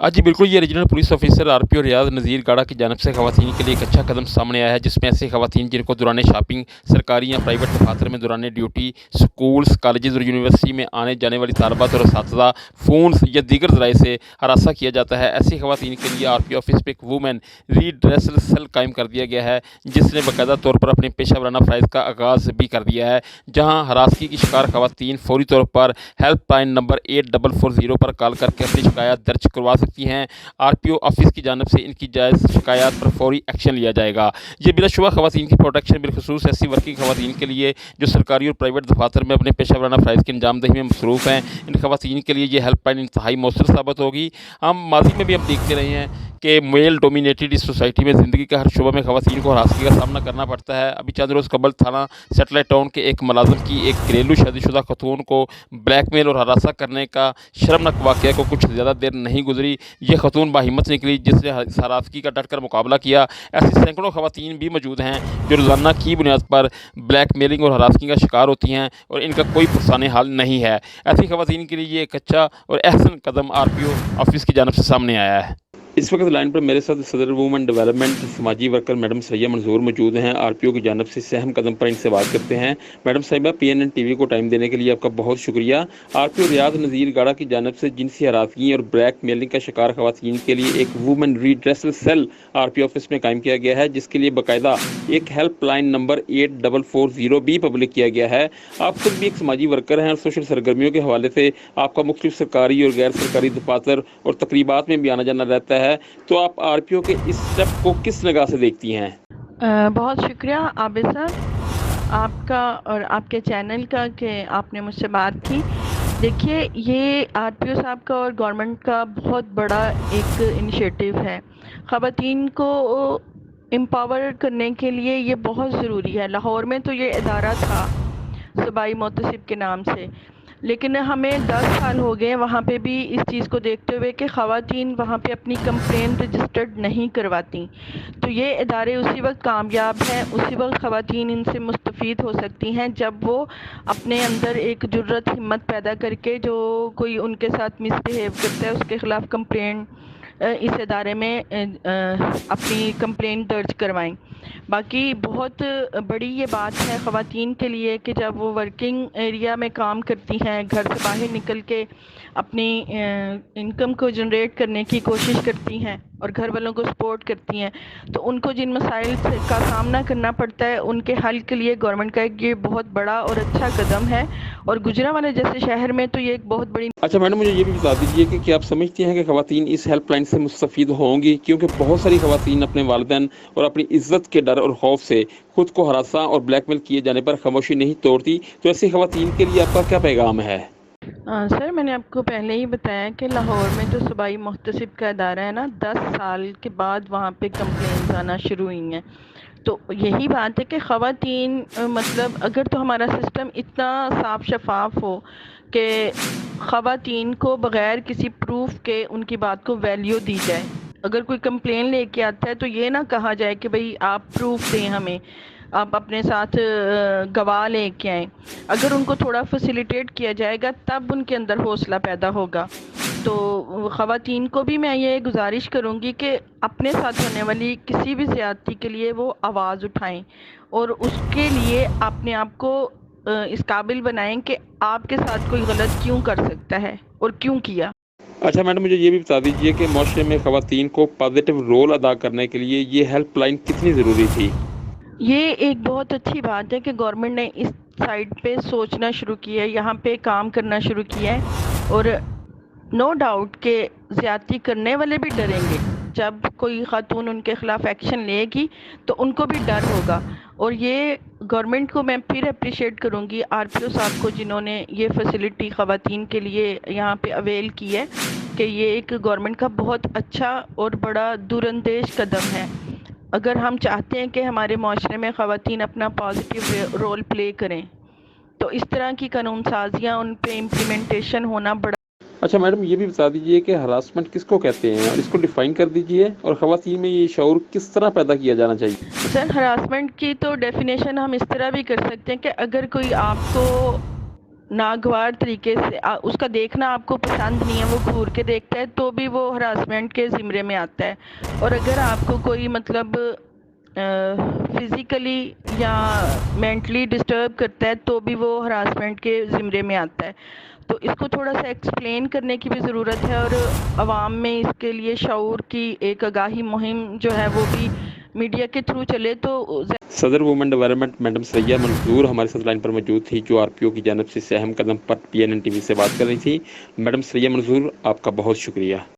जी बिल्कुल, ये regional police officer RPO रियाज़ नज़ीर गाड़ा की जानिब से खवातीन के लिए एक अच्छा कदम सामने आया है, जिसमें ऐसी खवातीन जिनको दौरान शॉपिंग, सरकारी या प्राइवेट दफ़ातर में दौरान ड्यूटी, स्कूल्स, कॉलेजेस और यूनिवर्सिटी में आने जाने वाली तालबात और असातिज़ा फ़ोन्स या दीगर ज़राए से हरासा किया जाता है। ऐसी खवातीन के लिए आरपीओ ऑफिस में एक वुमेन रीड्रेसल सेल कायम कर दिया गया है, जिसने बाकायदा तौर पर अपने पेशा वराना फ़राइज़ का आगाज़ भी कर दिया है, जहाँ हरासगी की शिकार खवातीन फौरी तौर पर हेल्पलाइन नंबर 8440 पर कॉल करके अपनी शिकायत दर्ज करवा सकती हैं। आरपीओ ऑफिस की जानिब से इनकी जायज़ शिकायत पर फौरी एक्शन लिया जाएगा। ये बिलाशुबा खवातीन की प्रोटेक्शन बिलखुसूस ऐसी वर्किंग खवातीन के लिए जो सरकारी और प्राइवेट दफातर में अपने पेशा वराना फ़राइज़ की अंजामदही में मसरूफ़ हैं, इन खवातीन के लिए ये हेल्पलाइन इंतहाई मौसर साबित होगी। हम माजी में भी हम देखते रहे हैं कि मेल डोमिनेटेड इस सोसाइटी में ज़िंदगी का हर शुबा में खवातीन को हरासगी का सामना करना पड़ता है। अभी चंद रोज़ कबल थाना सेटेलाइट टाउन के एक मुलाजिम की एक घरेलू शादीशुदा खतून को ब्लैकमेल और हरासा करने का शर्मनाक वाक़या को कुछ ज़्यादा देर नहीं गुजरी, ये खतून बाहिम्मत निकली, जिसने हरासगी का डट कर मुकाबला किया। ऐसी सैकड़ों खवातीन भी मौजूद हैं जो रोज़ाना की बुनियाद पर ब्लैकमेलिंग और हरासगी का शिकार होती हैं और इनका कोई पुरसाने हाल नहीं है। ऐसी खवातीन के लिए ये एक अच्छा और अहसन कदम आरपीओ ऑफिस की जानिब से सामने आया है। इस वक्त लाइन पर मेरे साथ सदर वुमेन डेवलपमेंट समाजी वर्कर मैडम सैयद मंजूर मौजूद हैं। आरपीओ की जानिब से इस अहम कदम पर इनसे बात करते हैं। मैडम साहिबा, पीएनएन टीवी को टाइम देने के लिए आपका बहुत शुक्रिया। आरपीओ रियाज नज़ीर गाड़ा की जानिब से जिनसी हरासगी और ब्लैक मेलिंग का शिकार खवातीन के लिए एक women redressal cell RPO office में कायम किया गया है, जिसके लिए बाकायदा एक हेल्पलाइन नंबर 8440 भी पब्लिक किया गया है। आप खुद भी एक समाजी वर्कर हैं और सोशल सरगर्मियों के हवाले से आपका मुख्तलिफ सरकारी और गैर सरकारी दफातर और तकरीबात में भी आना जाना रहता है, तो आप आरपीओ के इस स्टेप को किस निगाह से देखती हैं? बहुत शुक्रिया आबिद साहब आपका और आपके चैनल का कि आपने मुझसे बात की। देखिए, ये आरपीओ साहब का और गवर्नमेंट का बहुत बड़ा एक इनिशिएटिव है। ख़वातीन को एम्पावर करने के लिए ये बहुत ज़रूरी है। लाहौर में तो ये इदारा था सूबाई मोहतसिब के नाम से, लेकिन हमें 10 साल हो गए वहाँ पे भी इस चीज़ को देखते हुए कि ख़वातीन वहाँ पे अपनी कंप्लेंट रजिस्टर्ड नहीं करवाती। तो ये इदारे उसी वक्त कामयाब हैं, उसी वक्त ख़वातीन इनसे मुस्तफ़ीद हो सकती हैं जब वो अपने अंदर एक जुर्रत हिम्मत पैदा करके जो कोई उनके साथ मिसबिहेव करता है उसके ख़िलाफ़ कंप्लेंट इस इदारे में अपनी कंप्लेंट दर्ज करवाएं। बाकी बहुत बड़ी ये बात है ख़वातीन के लिए कि जब वो वर्किंग एरिया में काम करती हैं, घर से बाहर निकल के अपनी इनकम को जनरेट करने की कोशिश करती हैं और घर वालों को सपोर्ट करती हैं, तो उनको जिन मसाइल का सामना करना पड़ता है उनके हल के लिए गवर्नमेंट का एक ये बहुत बड़ा और अच्छा कदम है। और गुजरांवाला जैसे शहर में तो ये एक बहुत बड़ी। अच्छा मैडम, मुझे ये भी बता दीजिए कि क्या आप समझती हैं कि खवातीन इस हेल्पलाइन से मुस्तफ़ीद होंगी, क्योंकि बहुत सारी खवातीन अपने वालिदैन और अपनी इज़्ज़त के डर और खौफ से खुद को हरासा और ब्लैकमेल किए जाने पर खामोशी नहीं तोड़ती, तो ऐसी खवातीन के लिए आपका क्या पैगाम है? सर, मैंने आपको पहले ही बताया कि लाहौर में जो सूबाई मोहतसिब का इदारा है ना, 10 साल के बाद वहाँ पे कंप्लेंट्स आना शुरू हुई हैं। तो यही बात है कि ख़वातीन मतलब अगर तो हमारा सिस्टम इतना साफ शफाफ हो कि ख़वातीन को बग़ैर किसी प्रूफ के उनकी बात को वैल्यू दी जाए। अगर कोई कंप्लेन लेके आता है तो ये ना कहा जाए कि भाई आप प्रूफ दें हमें, आप अपने साथ गवाह लेके आएँ। अगर उनको थोड़ा फैसिलिटेट किया जाएगा तब उनके अंदर हौसला पैदा होगा। तो ख़वातीन को भी मैं ये गुजारिश करूँगी कि अपने साथ होने वाली किसी भी ज़्यादती के लिए वो आवाज़ उठाएं और उसके लिए अपने आप को इस काबिल बनाएं कि आपके साथ कोई गलत क्यों कर सकता है और क्यों किया। अच्छा मैडम, मुझे ये भी बता दीजिए कि माशरे में खवातीन को पॉजिटिव रोल अदा करने के लिए ये हेल्पलाइन कितनी ज़रूरी थी? ये एक बहुत अच्छी बात है कि गवर्नमेंट ने इस साइड पे सोचना शुरू किया है, यहाँ पे काम करना शुरू किया है। और नो डाउट के ज़्यादती करने वाले भी डरेंगे। जब कोई खातून उनके ख़िलाफ़ एक्शन लेगी तो उनको भी डर होगा। और ये गवर्नमेंट को मैं फिर अप्रिशिएट करूँगी, आरपीओ साहब को, जिन्होंने ये फैसिलिटी ख़वातीन के लिए यहाँ पे अवेल की है, कि ये एक गवर्नमेंट का बहुत अच्छा और बड़ा दूरअंदेश कदम है। अगर हम चाहते हैं कि हमारे माशरे में ख़वातीन अपना पॉजिटिव रोल प्ले करें तो इस तरह की कानून साजियाँ उन पे इम्प्लीमेंटेशन होना बड़ा। अच्छा मैडम, ये भी बता दीजिए कि हरासमेंट किसको कहते हैं और इसको डिफ़ाइन कर दीजिए, और ख़वातीन में ये शऊर किस तरह पैदा किया जाना चाहिए? सर, हरासमेंट की तो डेफिनेशन हम इस तरह भी कर सकते हैं कि अगर कोई आपको नागवार तरीके से उसका देखना आपको पसंद नहीं है, वो घूर के देखता है, तो भी वो हरासमेंट के ज़िम्रे में आता है। और अगर आपको कोई मतलब फिज़िकली या मेंटली डिस्टर्ब करता है, तो भी वो हरासमेंट के ज़िम्रे में आता है। तो इसको थोड़ा सा एक्सप्लेन करने की भी ज़रूरत है, और आवाम में इसके लिए शऊर की एक आगाही मुहिम जो है वो भी मीडिया के थ्रू चले तो सदर वुमेन डेवलपमेंट मैडम सरैया मंजूर हमारे साथ लाइन पर मौजूद थी, जो आरपीओ की जानब से इस अहम कदम पर PNN TV से बात कर रही थी। मैडम सरैया मंजूर, आपका बहुत शुक्रिया।